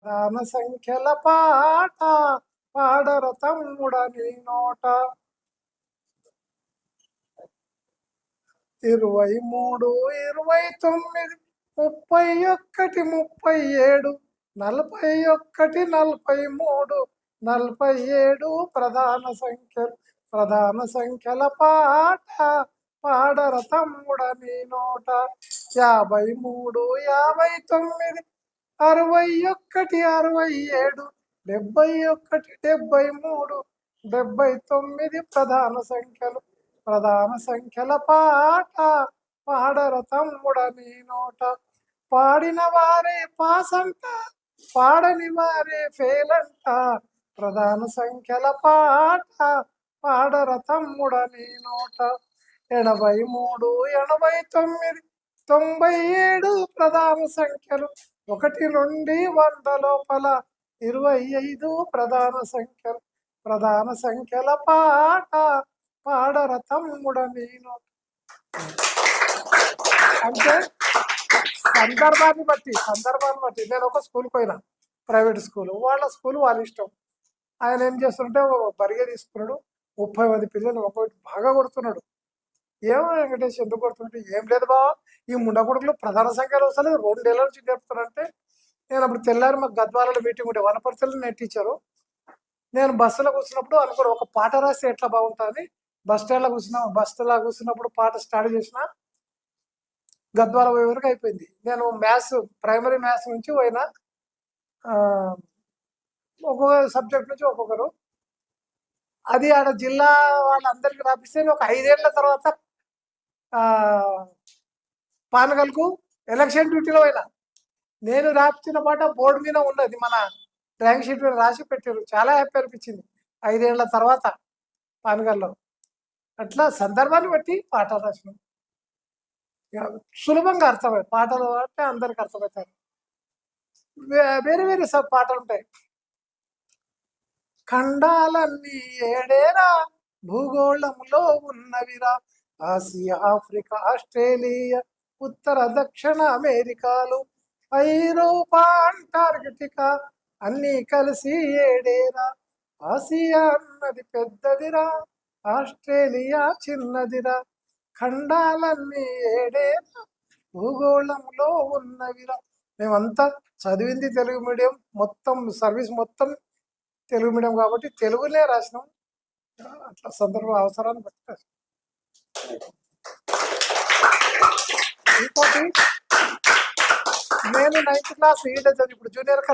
రామ సంఖ్యల పాట పాడర తమ్ముడ నీ నోట 23, 29, 31, 37, 41, 43, 47 ప్రధాన సంఖ్యల పాట పాడర తమ్ముడ నీ నోట 53, 59, 61, 67, 71, 73, 79 ప్రధాన సంఖ్యల పాట పాడర తమ్ముడ నీ నోట పాడిన వారే పాసంట పాడని వారే ఫెయిలంట ప్రధాన సంఖ్యల పాట పాడర తమ్ముడ నీ నోట 83, 89, 97 ప్రధాన సంఖ్యలు 1 నుండి 100 లోపల 25 ప్రధాన సంఖ్యల పాట పాడర తమ్ముడ నీ నోట. అంటే సందర్భాన్ని బట్టి నేను ఒక స్కూల్కి పోయినా, ప్రైవేట్ స్కూల్, వాళ్ళ స్కూల్ వాళ్ళ ఇష్టం. ఆయన ఏం చేస్తుంటే బరిగా తీసుకున్నాడు, 30 మంది పిల్లలు ఒకటి బాగా కొడుతున్నాడు. ఏమో వెంకటేష్ ఎందుకు కొడుతుంటే, ఏం లేదు బావ ఈ ముండకొడుకులు ప్రధాన సంఖ్యలో వస్తలే 2 ఏళ్ళ నుంచి నేర్పుతానంటే, నేను అప్పుడు తెల్లారి మాకు గద్వాలలో మీటింగ్ ఉంటే వనపర్తిలో నేను టీచరు, నేను బస్సులో కూర్చున్నప్పుడు అనుకోరు ఒక పాట రాస్తే ఎట్లా బాగుంటుంది, బస్ స్టాండ్లో కూర్చున్నప్పుడు పాట స్టార్ట్ చేసిన గద్వాల పోయే వరకు అయిపోయింది. నేను మ్యాథ్స్, ప్రైమరీ మ్యాథ్స్ నుంచి పోయినా, ఒక్కొక్క సబ్జెక్ట్ నుంచి ఒక్కొక్కరు, అది ఆడ జిల్లా వాళ్ళందరికీ రాపిస్తే ఒక 5 ఏళ్ల తర్వాత పానగల్కు ఎలక్షన్ డ్యూటీలో పోయినా. నేను రాపించిన పాట బోర్డు మీద ఉన్నది, మన ర్యాంక్ షీట్ మీద రాసి పెట్టారు. చాలా హ్యాపీ అనిపించింది 5 ఏళ్ల తర్వాత పానగల్లో. అట్లా సందర్భాన్ని బట్టి పాటలు రాసినాం. సులభంగా అర్థమవుతాయి పాటలు అంటే అందరికి అర్థమవుతాయి. వేరే వేరే పాటలు ఉంటాయి. ఖండాలన్నీ ఏడేరా భూగోళంలో ఉన్నవిరా, ఆసియా, ఆఫ్రికా, ఆస్ట్రేలియా, ఉత్తర దక్షిణ అమెరికాలు, ఐరోపా, అంటార్కిటికా అన్నీ కలిసి ఏడేరా, ఆసియా అన్నది పెద్దదిరా, ఆస్ట్రేలియా చిన్నదిరా, ఖండాలన్నీ ఏడేరా భూగోళంలో ఉన్నవిరా. మేమంతా చదివింది తెలుగు మీడియం, మొత్తం సర్వీస్ మొత్తం తెలుగు మీడియం కాబట్టి తెలుగునే రాసినాం. అట్లా సందర్భ అవసరాన్ని బట్టి రాసినాం. ఇంకోటి, నేను 9th క్లాస్ ఈడ ఇప్పుడు జూనియర్